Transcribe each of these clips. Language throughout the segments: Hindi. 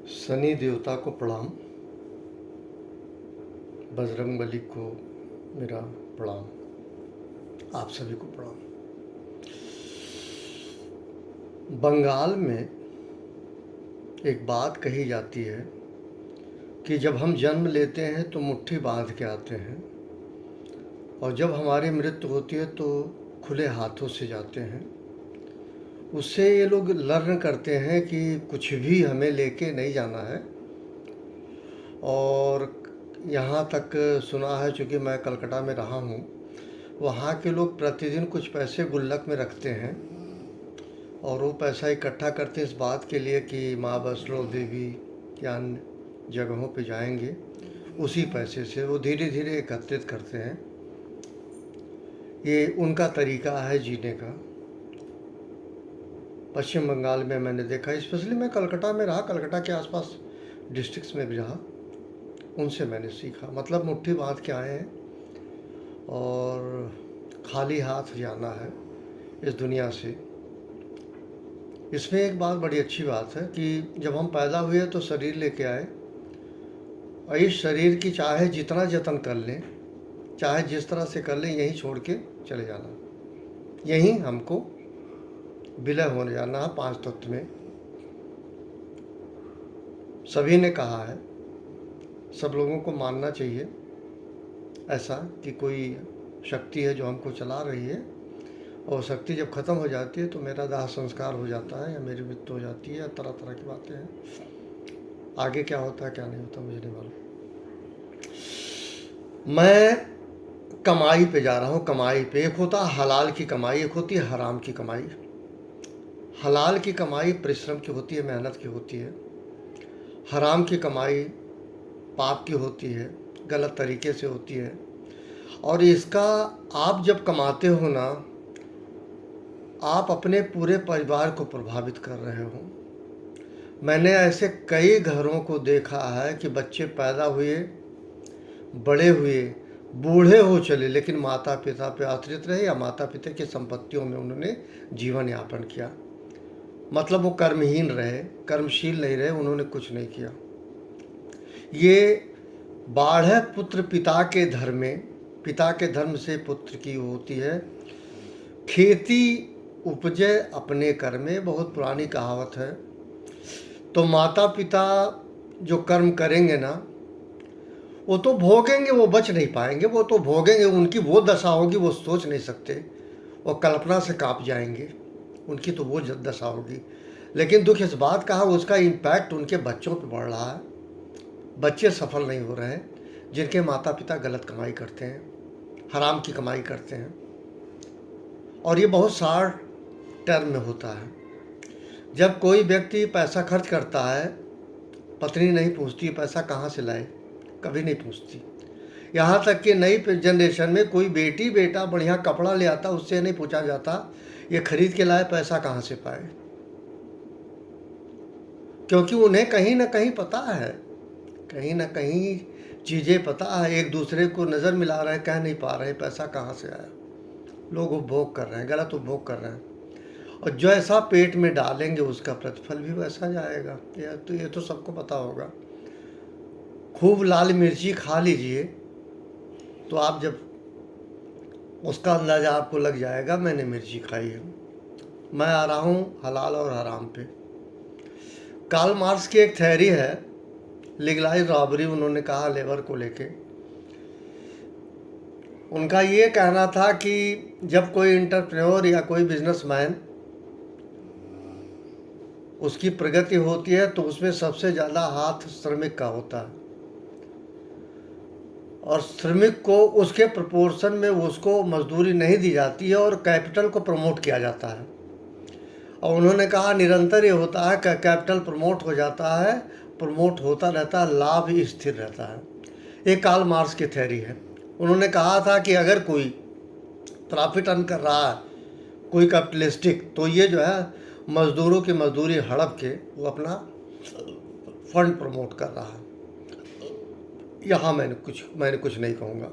शनि देवता को प्रणाम। बजरंगबली को मेरा प्रणाम। आप सभी को प्रणाम। बंगाल में एक बात कही जाती है कि जब हम जन्म लेते हैं तो मुट्ठी बांध के आते हैं और जब हमारी मृत्यु होती है तो खुले हाथों से जाते हैं। उससे ये लोग लर्न करते हैं कि कुछ भी हमें लेके नहीं जाना है। और यहाँ तक सुना है, चूँकि मैं कलकत्ता में रहा हूँ, वहाँ के लोग प्रतिदिन कुछ पैसे गुल्लक में रखते हैं और वो पैसा इकट्ठा करते हैं इस बात के लिए कि माँ वैष्णो देवी या अन्य जगहों पे जाएंगे। उसी पैसे से वो धीरे धीरे एकत्रित करते हैं। ये उनका तरीका है जीने का। पश्चिम बंगाल में मैंने देखा, स्पेशली मैं कलकत्ता में रहा, कलकत्ता के आसपास डिस्ट्रिक्ट्स में भी रहा, उनसे मैंने सीखा। मतलब मुट्ठी बांध के आए हैं और खाली हाथ जाना है इस दुनिया से। इसमें एक बात बड़ी अच्छी बात है कि जब हम पैदा हुए तो शरीर लेके आए और इस शरीर की चाहे जितना जतन कर लें, चाहे जिस तरह से कर लें, यहीं छोड़ के चले जाना, यहीं हमको विलय होने जाना है 5 तत्व में। सभी ने कहा है, सब लोगों को मानना चाहिए ऐसा कि कोई शक्ति है जो हमको चला रही है और शक्ति जब ख़त्म हो जाती है तो मेरा दाह संस्कार हो जाता है या मेरी मृत्यु हो जाती है या तरह तरह की बातें हैं। आगे क्या होता है क्या नहीं होता मुझे नहीं मालूम। मैं कमाई पे जा रहा हूँ। कमाई पे एक होता है हलाल की कमाई, एक होती है हराम की कमाई। हलाल की कमाई परिश्रम की होती है, मेहनत की होती है। हराम की कमाई पाप की होती है, गलत तरीके से होती है। और इसका आप जब कमाते हो ना, आप अपने पूरे परिवार को प्रभावित कर रहे हो। मैंने ऐसे कई घरों को देखा है कि बच्चे पैदा हुए, बड़े हुए, बूढ़े हो चले, लेकिन माता पिता पे आश्रित रहे या माता पिता की संपत्तियों में उन्होंने जीवन यापन किया। मतलब वो कर्महीन रहे, कर्मशील नहीं रहे, उन्होंने कुछ नहीं किया। ये बाढ़ है पुत्र पिता के धर्म में, पिता के धर्म से पुत्र की होती है। खेती उपजे अपने कर में, बहुत पुरानी कहावत है। तो माता पिता जो कर्म करेंगे ना, वो तो भोगेंगे, वो बच नहीं पाएंगे, वो तो भोगेंगे। उनकी वो दशा होगी, वो सोच नहीं सकते, वो कल्पना से कांप जाएंगे। उनकी तो वो दशा होगी। लेकिन दुख इस बात का है, उसका इम्पैक्ट उनके बच्चों पे बढ़ रहा है। बच्चे सफल नहीं हो रहे हैं जिनके माता पिता गलत कमाई करते हैं, हराम की कमाई करते हैं। और ये बहुत शॉर्ट टर्म में होता है। जब कोई व्यक्ति पैसा खर्च करता है, पत्नी नहीं पूछती पैसा कहाँ से लाए, कभी नहीं पूछती। यहाँ तक कि नई जनरेशन में कोई बेटी बेटा बढ़िया कपड़ा ले आता, उससे नहीं पूछा जाता ये खरीद के लाए, पैसा कहाँ से पाए। क्योंकि उन्हें कहीं ना कहीं पता है, कहीं ना कहीं चीज़ें पता है। एक दूसरे को नज़र मिला रहे हैं, कह नहीं पा रहे पैसा कहाँ से आया। लोग उपभोग कर रहे हैं, गलत उपभोग कर रहे हैं। और जैसा पेट में डालेंगे उसका प्रतिफल भी वैसा जाएगा। ये तो सबको पता होगा। खूब लाल मिर्ची खा लीजिए तो आप जब उसका अंदाज़ा आपको लग जाएगा। मैंने मिर्ची खाई है। मैं आ रहा हूँ हलाल और हराम पे। कार्ल मार्क्स की एक थ्योरी है, लीगलाइज रॉबरी। उन्होंने कहा लेबर को लेके, उनका ये कहना था कि जब कोई एंटरप्रेन्योर या कोई बिजनेसमैन उसकी प्रगति होती है तो उसमें सबसे ज़्यादा हाथ श्रमिक का होता है और श्रमिक को उसके प्रोपोर्शन में उसको मजदूरी नहीं दी जाती है और कैपिटल को प्रमोट किया जाता है। और उन्होंने कहा निरंतर ये होता है कि कैपिटल प्रमोट हो जाता है, प्रमोट होता रहता है, लाभ ही स्थिर रहता है। ये कार्ल मार्क्स की थ्योरी है। उन्होंने कहा था कि अगर कोई प्रॉफिट अर्न कर रहा है, कोई कैपिटलिस्टिक, तो ये जो है मजदूरों की मजदूरी हड़प के वो अपना फंड प्रमोट कर रहा है। यहाँ मैंने कुछ नहीं कहूँगा।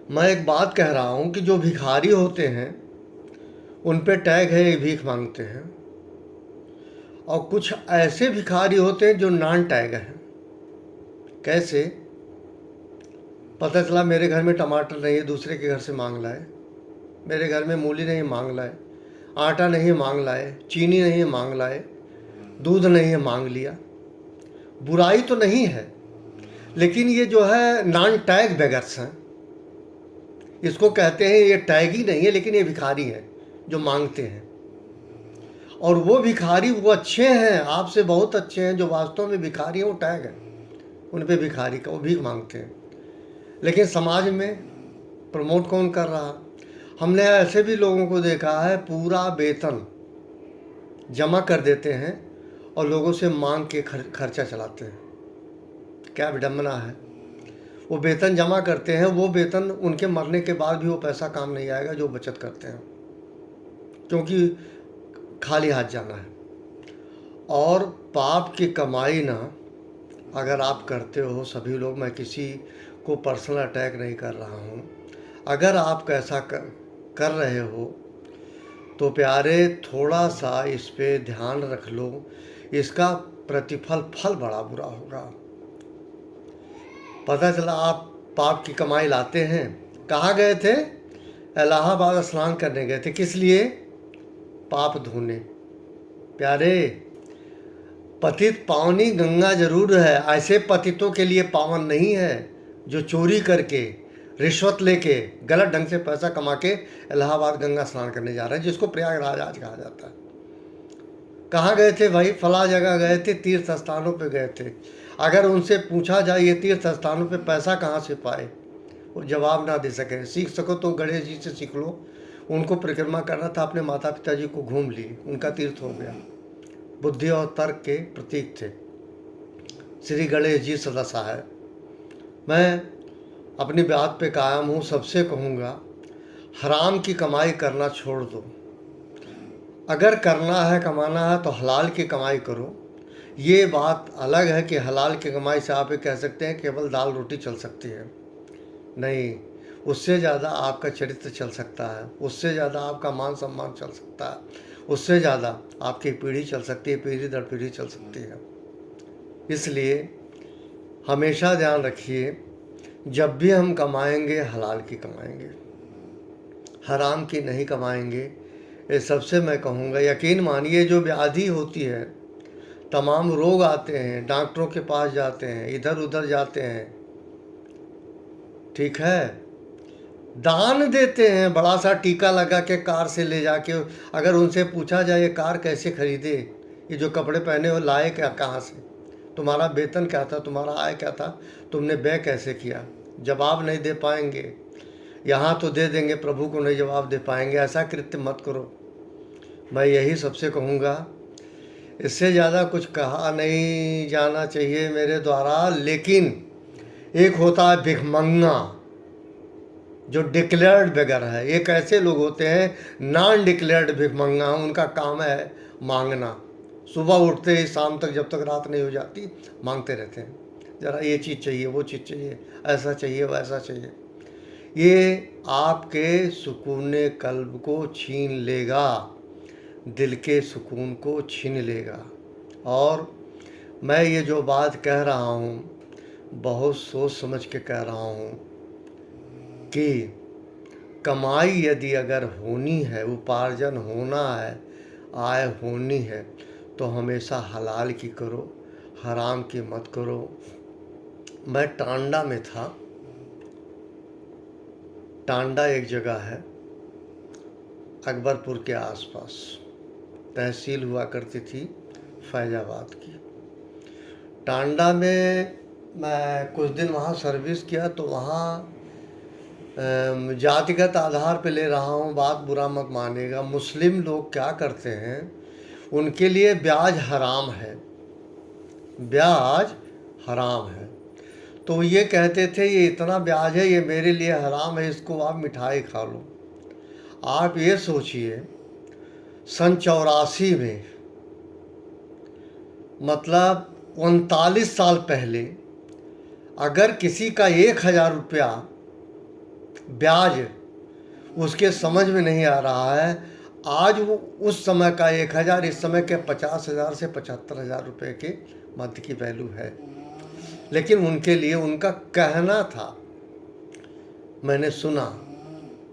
मैं एक बात कह रहा हूँ कि जो भिखारी होते हैं उन पे टैग है, ये भीख मांगते हैं। और कुछ ऐसे भिखारी होते हैं जो नॉन टैग हैं। कैसे? पता चला मेरे घर में टमाटर नहीं है, दूसरे के घर से मांग लाए। मेरे घर में मूली नहीं, मांग लाए। आटा नहीं, मांग लाए। चीनी नहीं, मांग लाए। दूध नहीं है, मांग लिया। बुराई तो नहीं है, लेकिन ये जो है नॉन टैग बेगर्स हैं, इसको कहते हैं। ये टैग ही नहीं है, लेकिन ये भिखारी हैं जो मांगते हैं। और वो भिखारी वो अच्छे हैं, आपसे बहुत अच्छे हैं। जो वास्तव में भिखारी हैं वो टैग है उन पे भिखारी का, वो भीख मांगते हैं। लेकिन समाज में प्रमोट कौन कर रहा? हमने ऐसे भी लोगों को देखा है, पूरा वेतन जमा कर देते हैं और लोगों से मांग के खर्चा चलाते हैं। क्या विडम्बना है। वो वेतन जमा करते हैं, वो वेतन उनके मरने के बाद भी वो पैसा काम नहीं आएगा जो बचत करते हैं, क्योंकि खाली हाथ जाना है। और पाप की कमाई ना अगर आप करते हो, सभी लोग, मैं किसी को पर्सनल अटैक नहीं कर रहा हूँ, अगर आप ऐसा कर रहे हो तो प्यारे थोड़ा सा इस पे ध्यान रख लो, इसका फल बड़ा बुरा होगा। पता चला आप पाप की कमाई लाते हैं। कहाँ गए थे? इलाहाबाद स्नान करने गए थे। किस लिए? पाप धोने। प्यारे, पतित पावनी गंगा जरूर है, ऐसे पतितों के लिए पावन नहीं है जो चोरी करके, रिश्वत लेके, गलत ढंग से पैसा कमा के इलाहाबाद गंगा स्नान करने जा रहे हैं, जिसको प्रयागराज आज कहा जाता है। कहाँ गए थे भाई? फला जगह गए थे, तीर्थ स्थानों पे गए थे। अगर उनसे पूछा जाए ये तीर्थ स्थानों पे पैसा कहाँ से पाए, वो जवाब ना दे सके। सीख सको तो गणेश जी से सीख लो। उनको परिक्रमा करना था, अपने माता पिताजी को घूम लिए, उनका तीर्थ हो गया। बुद्धि और तर्क के प्रतीक थे श्री गणेश जी सदा सहाय। मैं अपनी बात पे कायम हूँ, सबसे कहूँगा हराम की कमाई करना छोड़ दो। अगर करना है, कमाना है, तो हलाल की कमाई करो। ये बात अलग है कि हलाल की कमाई से आप ये कह सकते हैं केवल दाल रोटी चल सकती है। नहीं, उससे ज़्यादा आपका चरित्र चल सकता है, उससे ज़्यादा आपका मान सम्मान चल सकता है, उससे ज़्यादा आपकी पीढ़ी चल सकती है, पीढ़ी दर पीढ़ी चल सकती है। इसलिए हमेशा ध्यान रखिए, जब भी हम कमाएंगे हलाल की कमाएंगे, हराम की नहीं कमाएंगे। ये सबसे मैं कहूँगा, यकीन मानिए जो व्याधि होती है, तमाम रोग आते हैं, डॉक्टरों के पास जाते हैं, इधर उधर जाते हैं, ठीक है, दान देते हैं, बड़ा सा टीका लगा के कार से ले जाके। अगर उनसे पूछा जाए ये कार कैसे खरीदे, ये जो कपड़े पहने हो लाए क्या, कहाँ से, तुम्हारा वेतन क्या था, तुम्हारा आय क्या था, तुमने व्यय कैसे किया, जवाब नहीं दे पाएंगे। यहाँ तो दे देंगे, प्रभु को नहीं जवाब दे पाएंगे। ऐसा कृत्य मत करो, मैं यही सबसे कहूँगा। इससे ज़्यादा कुछ कहा नहीं जाना चाहिए मेरे द्वारा। लेकिन एक होता है भिखमंगा, जो डिक्लेयर्ड बेगर है। एक ऐसे लोग होते हैं नॉन डिक्लेयर्ड भिखमंगा, उनका काम है मांगना। सुबह उठते ही शाम तक, जब तक रात नहीं हो जाती, मांगते रहते हैं, ज़रा ये चीज़ चाहिए, वो चीज़ चाहिए, ऐसा चाहिए, वैसा चाहिए। ये आपके सुकून कल्ब को छीन लेगा, दिल के सुकून को छीन लेगा। और मैं ये जो बात कह रहा हूँ, बहुत सोच समझ के कह रहा हूँ कि कमाई यदि अगर होनी है, उपार्जन होना है, आय होनी है, तो हमेशा हलाल की करो, हराम की मत करो। मैं टांडा में था। टांडा एक जगह है अकबरपुर के आसपास, तहसील हुआ करती थी फैजाबाद की। टांडा में मैं कुछ दिन वहाँ सर्विस किया, तो वहाँ जातिगत आधार पे ले रहा हूँ, बात बुरा मत मानिएगा। मुस्लिम लोग क्या करते हैं, उनके लिए ब्याज हराम है, ब्याज हराम है। तो ये कहते थे ये इतना ब्याज है, ये मेरे लिए हराम है, इसको आप मिठाई खा लो। आप ये सोचिए, सन 84 में, मतलब 39 साल पहले, अगर किसी का 1000 रुपया ब्याज उसके समझ में नहीं आ रहा है, आज वो उस समय का 1,000 इस समय के 50,000 से 75,000 रुपये के मध्य की वैल्यू है। लेकिन उनके लिए उनका कहना था, मैंने सुना,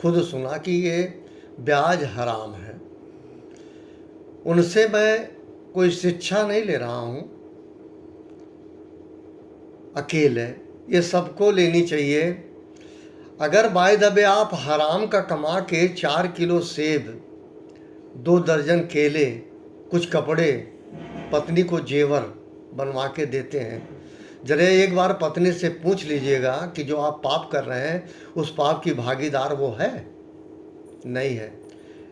खुद सुना कि ये ब्याज हराम है। उनसे मैं कोई शिक्षा नहीं ले रहा हूँ अकेले, ये सबको लेनी चाहिए। अगर बाय द वे आप हराम का कमा के 4 किलो सेब, 2 दर्जन केले, कुछ कपड़े, पत्नी को जेवर बनवा के देते हैं, जरा एक बार पत्नी से पूछ लीजिएगा कि जो आप पाप कर रहे हैं उस पाप की भागीदार वो है? नहीं है।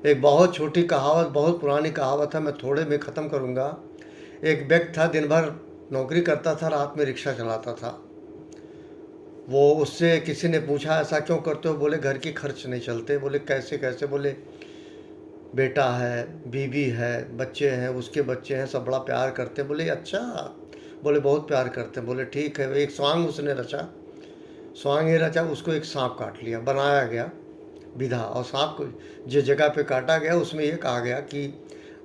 एक बहुत छोटी कहावत, बहुत पुरानी कहावत है, मैं थोड़े में ख़त्म करूँगा। एक व्यक्ति था, दिन भर नौकरी करता था, रात में रिक्शा चलाता था। वो उससे किसी ने पूछा ऐसा क्यों करते हो? बोले घर की खर्च नहीं चलते। बोले कैसे कैसे? बोले बेटा है, बीवी है, बच्चे हैं, उसके बच्चे हैं, सब बड़ा प्यार करते हैं। बोले अच्छा? बोले बहुत प्यार करते हैं। बोले ठीक है। एक स्वांग उसने रचा, स्वांग ये रचा, उसको एक सांप काट लिया, बनाया गया विधा, और सांप को जिस जगह पे काटा गया उसमें ये कहा गया कि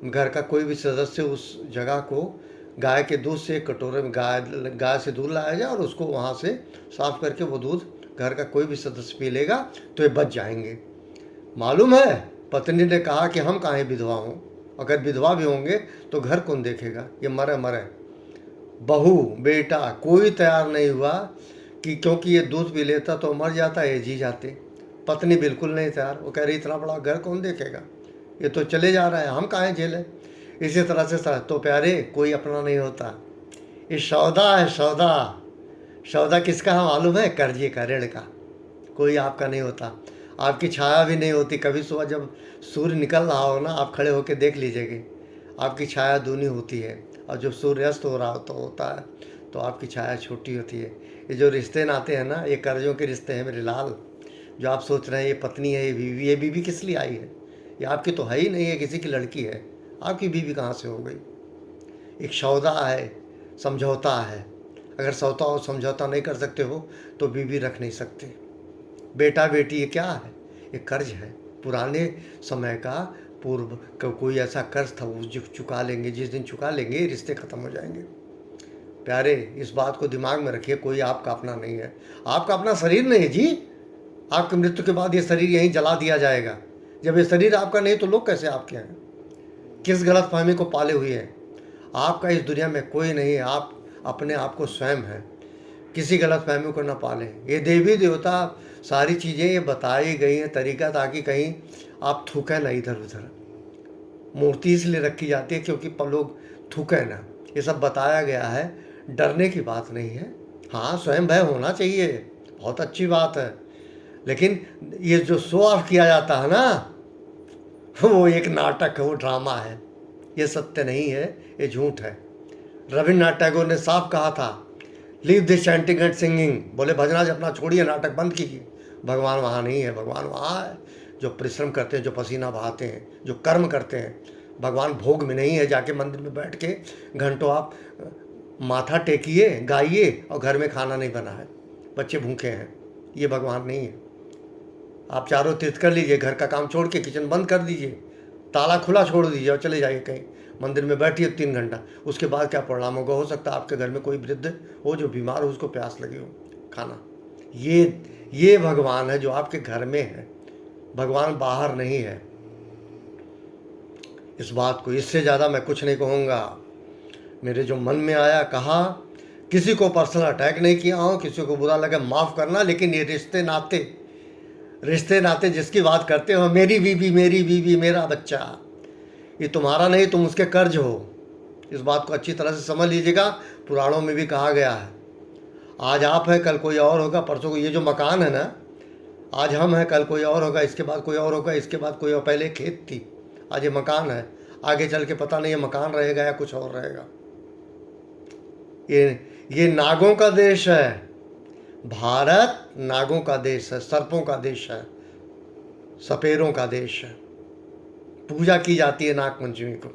घर का कोई भी सदस्य उस जगह को गाय के दूध से एक कटोरे में गाय से दूध लाया जाए और उसको वहाँ से साफ करके वो दूध घर का कोई भी सदस्य पी लेगा तो ये बच जाएंगे। मालूम है, पत्नी ने कहा कि हम काहे विधवा हों, अगर विधवा भी होंगे तो घर कौन देखेगा, ये मरे मरे। बहू बेटा कोई तैयार नहीं हुआ कि क्योंकि ये दूध पी लेता तो मर जाता, ये जी जाते। पत्नी बिल्कुल नहीं तैयार, वो कह रही इतना बड़ा घर कौन देखेगा, ये तो चले जा रहा है, हम काहे झेलें। इसी तरह से तो प्यारे कोई अपना नहीं होता, ये सौदा है सौदा। सौदा किसका है मालूम है? कर्जे का, ऋण का। कोई आपका नहीं होता, आपकी छाया भी नहीं होती। कभी सुबह जब सूर्य निकल रहा हो ना, आप खड़े होकर देख लीजिएगा, आपकी छाया दूनी होती है, और जब सूर्यास्त हो रहा होता है तो आपकी छाया छोटी होती है। ये जो रिश्ते नाते हैं ना, ये कर्जों के रिश्ते हैं मेरे लाल। जो आप सोच रहे हैं ये पत्नी है, ये बीवी किस लिए आई है? ये आपकी तो है ही नहीं है, किसी की लड़की है। आपकी बीवी कहाँ से हो गई? एक सौदा है, समझौता है। अगर सौदा और समझौता नहीं कर सकते हो तो बीवी रख नहीं सकते। बेटा बेटी ये क्या है? ये कर्ज है, पुराने समय का पूर्व का कोई ऐसा कर्ज था, वो चुका लेंगे। जिस दिन चुका लेंगे ये रिश्ते ख़त्म हो जाएंगे। प्यारे इस बात को दिमाग में रखिए, कोई आपका अपना नहीं है। आपका अपना शरीर नहीं है जी। आपकी मृत्यु के बाद ये शरीर यहीं जला दिया जाएगा। जब ये शरीर आपका नहीं तो लोग कैसे आपके हैं? किस गलतफहमी को पाले हुए हैं? आपका इस दुनिया में कोई नहीं है, आप अपने आप को स्वयं हैं। किसी गलतफहमी को न पालें। ये देवी देवता सारी चीज़ें ये बताई गई हैं तरीका, ताकि कहीं आप थूकें ना इधर उधर। मूर्ति इसलिए रखी जाती है क्योंकि लोग थूकें ना, ये सब बताया गया है। डरने की बात नहीं है। हाँ, स्वयं भय होना चाहिए, बहुत अच्छी बात है। लेकिन ये जो शो ऑफ किया जाता है ना, वो एक नाटक है, वो ड्रामा है, ये सत्य नहीं है, ये झूठ है। रविन्द्रनाथ टैगोर ने साफ कहा था, leave this chanting and singing. बोले भजनाज अपना छोड़िए, नाटक बंद कीजिए। भगवान वहाँ नहीं है, भगवान वहाँ है जो परिश्रम करते हैं, जो पसीना बहाते हैं, जो कर्म करते हैं। भगवान भोग में नहीं है, जाके मंदिर में बैठ के घंटों आप माथा टेकिए, गाइए, और घर में खाना नहीं बना है, बच्चे भूखे हैं, ये भगवान नहीं है। आप चारों तीर्थ कर लीजिए, घर का काम छोड़ के किचन बंद कर दीजिए, ताला खुला छोड़ दीजिए और चले जाइए कहीं मंदिर में बैठिए 3 घंटा। उसके बाद क्या परिणाम होगा? हो सकता है आपके घर में कोई वृद्ध हो जो बीमार हो, उसको प्यास लगी हो खाना। ये भगवान है जो आपके घर में है, भगवान बाहर नहीं है। इस बात को, इससे ज़्यादा मैं कुछ नहीं कहूँगा। मेरे जो मन में आया कहा, किसी को पर्सनल अटैक नहीं किया हूँ, किसी को बुरा लगे माफ़ करना। लेकिन ये रिश्ते नाते जिसकी बात करते हो, मेरी बीवी मेरा बच्चा, ये तुम्हारा नहीं, तुम उसके कर्ज हो। इस बात को अच्छी तरह से समझ लीजिएगा। पुराणों में भी कहा गया है, आज आप है कल कोई और होगा, परसों को ये जो मकान है ना, आज हम हैं कल कोई और होगा, इसके बाद कोई और होगा, इसके बाद कोई और। पहले खेत थी, आज ये मकान है, आगे चल के पता नहीं ये मकान रहेगा या कुछ और रहेगा। ये नागों का देश है, भारत नागों का देश है, सर्पों का देश है, सपेरों का देश है। पूजा की जाती है नाग पंचमी को।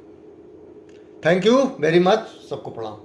थैंक यू वेरी मच, सबको प्रणाम।